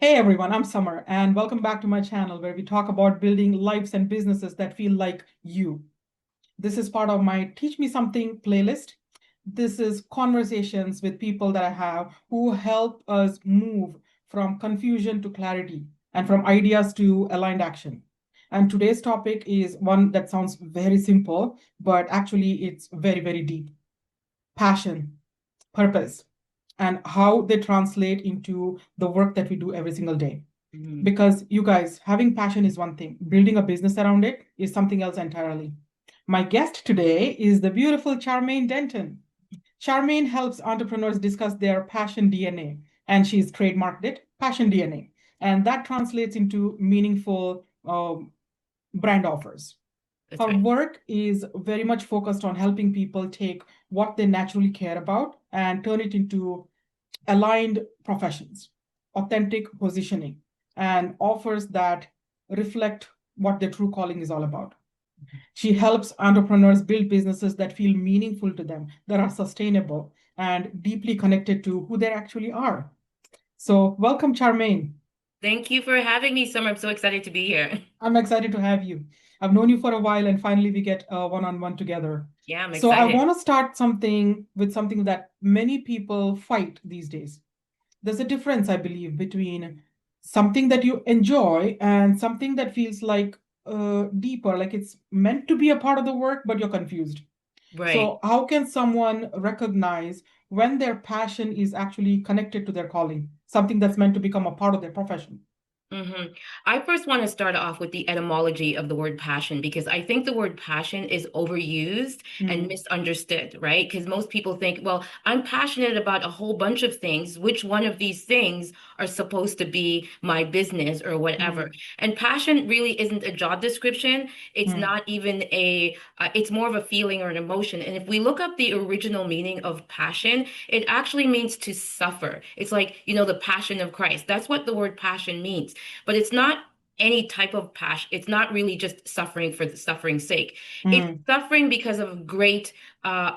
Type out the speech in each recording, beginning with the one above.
Hey everyone, I'm Summer, and welcome back to my channel where we talk about building lives and businesses that feel like you. This is part of my Teach Me Something playlist. This is conversations with people that I have who help us move from confusion to clarity and from ideas to aligned action. And today's topic is one that sounds very simple, but actually it's very, very deep. Passion, purpose, and how they translate into the work that we do every single day. Because you guys, having passion is one thing, building a business around it is something else entirely. My guest today is the beautiful Charmaine Denton. Charmaine helps entrepreneurs discuss their passion DNA, and she's trademarked it, passion DNA. And that translates into meaningful brand offers. That's Her right. work is very much focused on helping people take what they naturally care about and turn it into aligned professions, authentic positioning, and offers that reflect what their true calling is all about. She helps entrepreneurs build businesses that feel meaningful to them, that are sustainable, and deeply connected to who they actually are. So, welcome, Charmaine. Thank you for having me, Summer. I'm so excited to be here. I'm excited to have you. I've known you for a while, and finally we get one-on-one together. Yeah, I'm So, I excited. want to start something with something that many people fight these days. There's a difference, I believe, between something that you enjoy and something that feels like deeper, like it's meant to be a part of the work, but you're confused. Right. So, how can someone recognize when their passion is actually connected to their calling, something that's meant to become a part of their profession? hmm I first want to start off with the etymology of the word passion because I think the word passion is overused and Mm, misunderstood, right? Because most people think, well, I'm passionate about a whole bunch of things. Which one of these things are supposed to be my business or whatever? mm, And passion really isn't a job description. It's mm, not even it's more of a feeling or an emotion. And if we look up the original meaning of passion, it actually means to suffer. It's like, the passion of Christ. That's what the word passion means. But it's not any type of passion. It's not really just suffering for the suffering's sake. It's mm, suffering because of great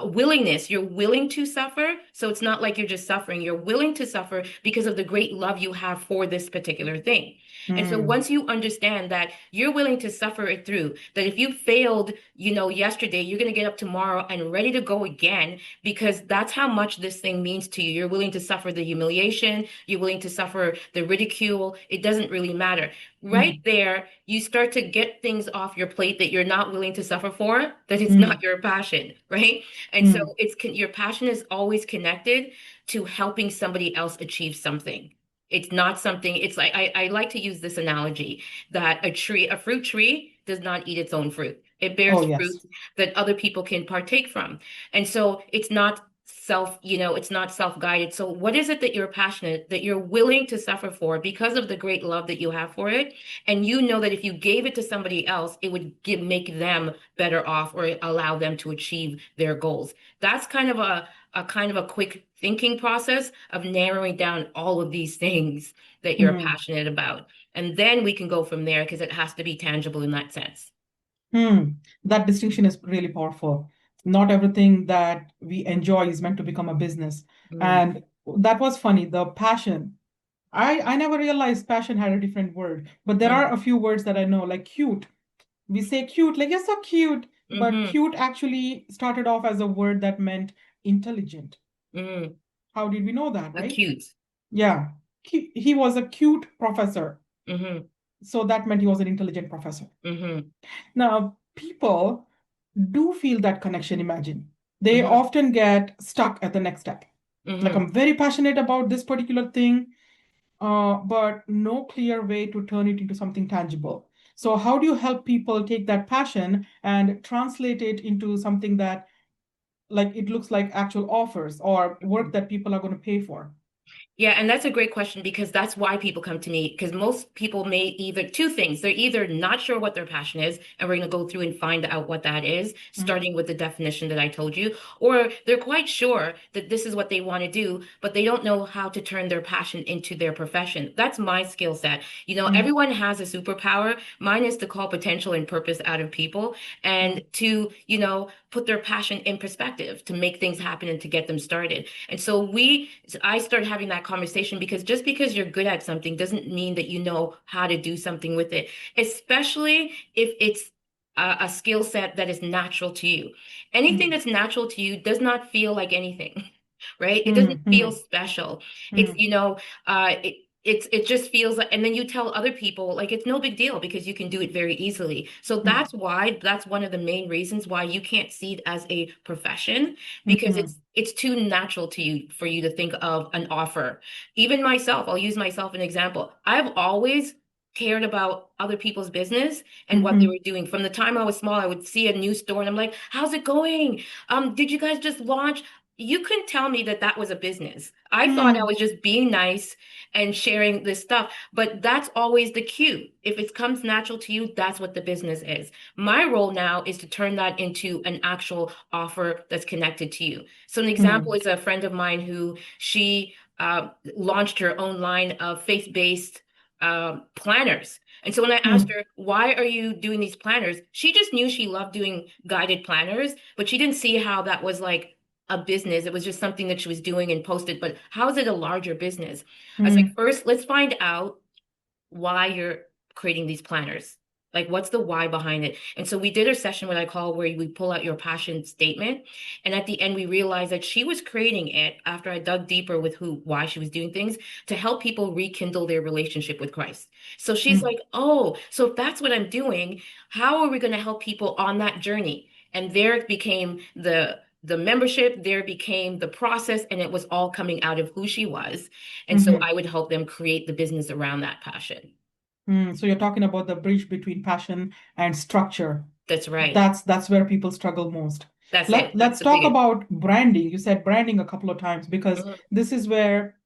willingness. You're willing to suffer. So it's not like you're just suffering. You're willing to suffer because of the great love you have for this particular thing. And so mm, once you understand that you're willing to suffer it through, that if you failed, yesterday, you're going to get up tomorrow and ready to go again because that's how much this thing means to you. You're willing to suffer the humiliation, you're willing to suffer the ridicule. It doesn't really matter. Right mm, there, you start to get things off your plate that you're not willing to suffer for, that it's not mm, your passion, right? And so mm. your passion is always connected to helping somebody else achieve something. It's not something, it's like I like to use this analogy that a fruit tree does not eat its own fruit. It Oh, bears fruit yes. that other people can partake from. And so it's not self-guided. So what is it that you're passionate, that you're willing to suffer for because of the great love that you have for it? And you know that if you gave it to somebody else, it would make them better off or allow them to achieve their goals. That's kind of a quick thinking process of narrowing down all of these things that you're Mm, passionate about. And then we can go from there because it has to be tangible in that sense. mm. That distinction is really powerful. Not everything that we enjoy is meant to become a business. Mm, And that was funny, the passion. I never realized passion had a different word, but there are mm, a few words that I know, like cute. We say cute, like you're so cute, but mm-hmm, cute actually started off as a word that meant intelligent. mm, How did we know that, right? acute. Yeah. He was a cute professor. Mm-hmm, So that meant he was an intelligent professor. mm-hmm, Now, people do feel that connection, imagine. They mm-hmm, often get stuck at the next step. Like, mm-hmm. I'm very passionate about this particular thing, but no clear way to turn it into something tangible. So, how do you help people take that passion and translate it into something that, like, it looks like actual offers or work that people are going to pay for? Yeah, and that's a great question because that's why people come to me. Because most people may either two things. They're either not sure what their passion is, and we're going to go through and find out what that is, Mm, starting with the definition that I told you, or they're quite sure that this is what they want to do, but they don't know how to turn their passion into their profession. That's my skill set. mm, Everyone has a superpower. Mine is to call potential and purpose out of people and mm, to, put their passion in perspective to make things happen and to get them started. And so I started having that that conversation, because just because you're good at something doesn't mean that you know how to do something with it, especially if it's a skill set that is natural to you. Anything Mm, that's natural to you does not feel like anything, right? It doesn't mm, feel mm, special. It's, mm, it just feels like, and then you tell other people like it's no big deal because you can do it very easily. So mm, that's one of the main reasons why you can't see it as a profession, because mm, it's too natural to you for you to think of an offer. Even myself, I'll use myself an example. I've always cared about other people's business and what they mm, were doing. From the time I was small, I would see a new store and I'm like, "How's it going? Did you guys just launch?" You couldn't tell me that that was a business. I thought I mm, was just being nice and sharing this stuff, but that's always the cue. If it comes natural to you, that's what the business is. My role now is to turn that into an actual offer that's connected to you. So an example mm, is a friend of mine who she launched her own line of faith-based planners. And so when I asked mm, her, why are you doing these planners? She just knew she loved doing guided planners, but she didn't see how that was like a business. It was just something that she was doing and posted, but how is it a larger business? I was like, mm, first, let's find out why you're creating these planners. Like, what's the why behind it? And so we did a session, what I call where we pull out your passion statement. And at the end, we realized that she was creating it after I dug deeper with why she was doing things to help people rekindle their relationship with Christ. So she's mm, like, oh, so if that's what I'm doing, how are we going to help people on that journey? And there it became the membership, there became the process, and it was all coming out of who she was. And so mm. I would help them create the business around that passion. So you're talking about the bridge between passion and structure. That's right. That's where people struggle most. That's it. That's Let's the talk biggest. about branding. You said branding a couple of times because Mhm, this is where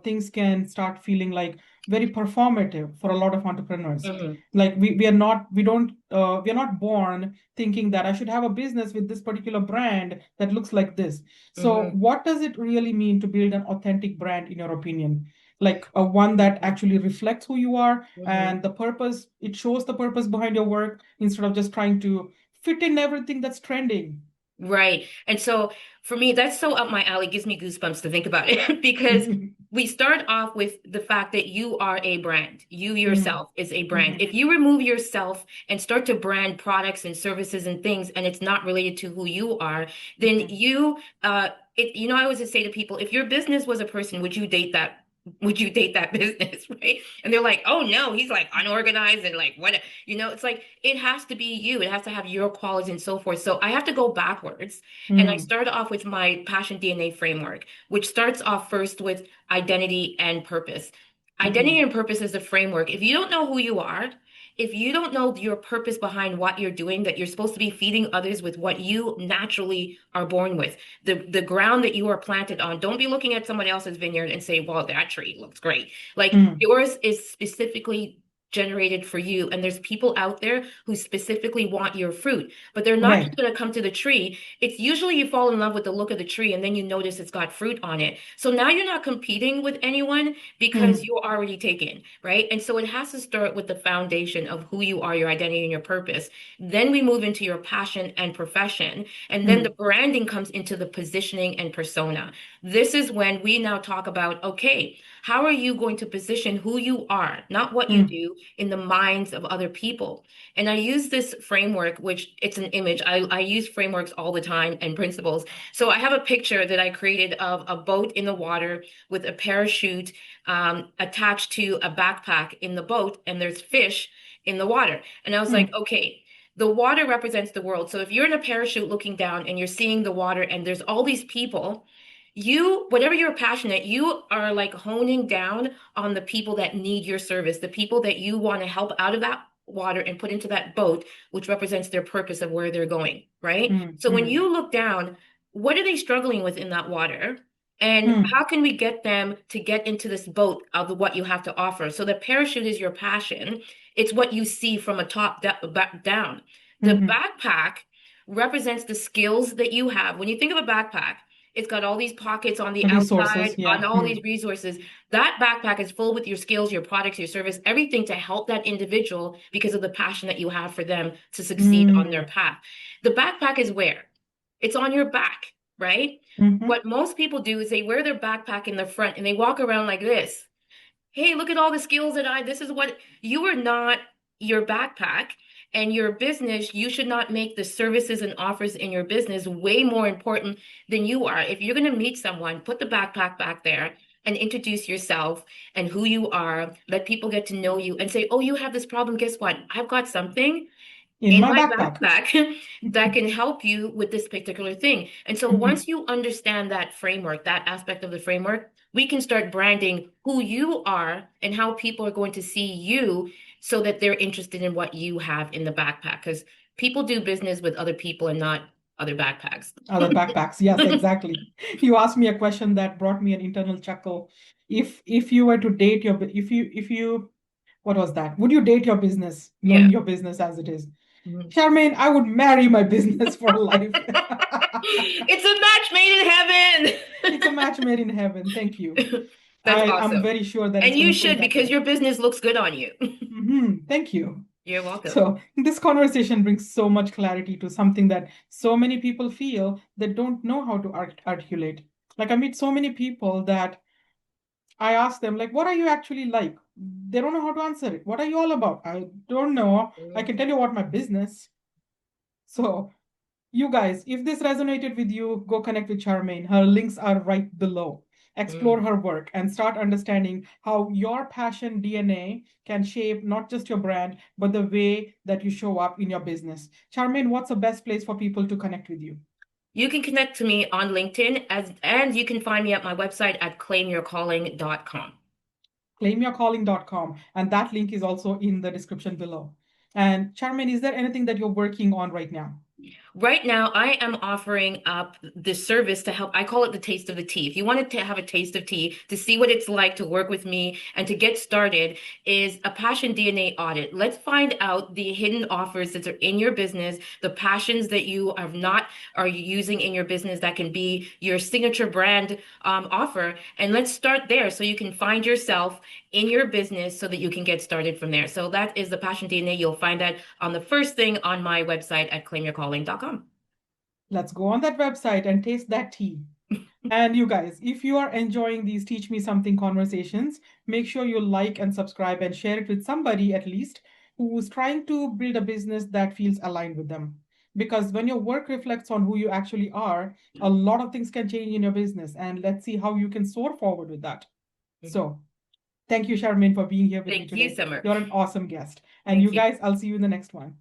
things can start feeling like very performative for a lot of entrepreneurs. mhm, Like we are not born thinking that I should have a business with this particular brand that looks like this. So mhm, what does it really mean to build an authentic brand in your opinion? Like a one that actually reflects who you are mhm. and the purpose, it shows the purpose behind your work instead of just trying to fit in everything that's trending. Right. And so for me, that's so up my alley, gives me goosebumps to think about it because we start off with the fact that you are a brand. You Mm, yourself is a brand. mhm, If you remove yourself and start to brand products and services and things, and it's not related to who you are, then mhm, I always just say to people, if your business was a person, would you date that? Would you date that business, right? And they're like, oh no, he's like unorganized and like what, it's like it has to be you. It has to have your qualities and so forth. So I have to go backwards. And I mm, start off with my passion DNA framework, which starts off first with identity and purpose. Identity mhm, and purpose is the framework. If you don't know who you are, if you don't know your purpose behind what you're doing, that you're supposed to be feeding others with what you naturally are born with, the ground that you are planted on, don't be looking at someone else's vineyard and say, well, that tree looks great. Like mm. yours is specifically generated for you. And there's people out there who specifically want your fruit, but they're not just Right. going to come to the tree. It's usually you fall in love with the look of the tree and then you notice it's got fruit on it. So now you're not competing with anyone because Mm, you're already taken, right? And so it has to start with the foundation of who you are, your identity and your purpose. Then we move into your passion and profession. And then the mm, branding comes into the positioning and persona. This is when we now talk about, okay, how are you going to position who you are, not what you mm, do, in the minds of other people? And I use this framework, which it's an image. I use frameworks all the time and principles. So I have a picture that I created of a boat in the water with a parachute attached to a backpack in the boat, and there's fish in the water. And I was like, mm, okay, the water represents the world. So if you're in a parachute looking down and you're seeing the water and there's all these people, whatever you're passionate, you are like honing down on the people that need your service, the people that you want to help out of that water and put into that boat, which represents their purpose of where they're going, right? mm, So when mm, you look down, what are they struggling with in that water? And mm, how can we get them to get into this boat of what you have to offer? So the parachute is your passion. It's what you see from a back down. The mhm. backpack represents the skills that you have. When you think of a backpack, it's got all these pockets on the Resources, outside, on yeah. all these Mm, resources. That backpack is full with your skills, your products, your service, everything to help that individual because of the passion that you have for them to succeed on their mm, path. The backpack is where? It's on your back, right? Mm-hmm. What most people do is they wear their backpack in the front and they walk around like this. Hey, look at all the skills that this is what you are not your backpack and your business. You should not make the services and offers in your business way more important than you are. If you're going to meet someone, put the backpack back there and introduce yourself and who you are. Let people get to know you and say, oh, you have this problem. Guess what? I've got something In in my my backpack. backpack that can help you with this particular thing. And so Mm-hmm. once you understand that framework, that aspect of the framework, we can start branding who you are and how people are going to see you so that they're interested in what you have in the backpack. Because people do business with other people and not other backpacks. Other backpacks. Yes, exactly. You asked me a question that brought me an internal chuckle. If you were to date your if you what was that? Would you date your business, knowing Yeah. your business as it is? Mhm. Charmaine, I would marry my business for life. It's a match made in It's a heaven. match made in heaven. Thank you. That's I am awesome. very sure that it's And going you to stay should that because way. your business looks good on you. Thank you. You're welcome. So, this conversation brings so much clarity to something that so many people feel that don't know how to articulate. Like, I meet so many people that I ask them, like, what are you actually like? They don't know how to answer it. What are you all about? I don't know. I can tell you about my business. So, you guys, if this resonated with you, go connect with Charmaine. Her links are right below. Explore Mm. her work and start understanding how your passion DNA can shape not just your brand, but the way that you show up in your business. Charmaine, what's the best place for people to connect with you? You can connect to me on LinkedIn and you can find me at my website at claimyourcalling.com. Claimyourcalling.com. And that link is also in the description below. And Charmaine, is there anything that you're working on right now? Right now, I am offering up this service to help. I call it the taste of the tea. If you wanted to have a taste of tea, to see what it's like to work with me and to get started, is a passion DNA audit. Let's find out the hidden offers that are in your business, the passions that you have not are using in your business that can be your signature brand offer. And let's start there so you can find yourself in your business so that you can get started from there. So that is the passion DNA. You'll find that on the first thing on my website at claimyourcalling.com. Let's go on that website and taste that tea. And you guys, if you are enjoying these Teach Me Something conversations, make sure you like and subscribe and share it with somebody at least who's trying to build a business that feels aligned with them. Because when your work reflects on who you actually are, a lot of things can change in your business. And let's see how you can soar forward with that. So, thank you, Charmaine, for being here with me Thank you, today. Summer. You're an awesome guest. And Thank you you. guys, I'll see you in the next one.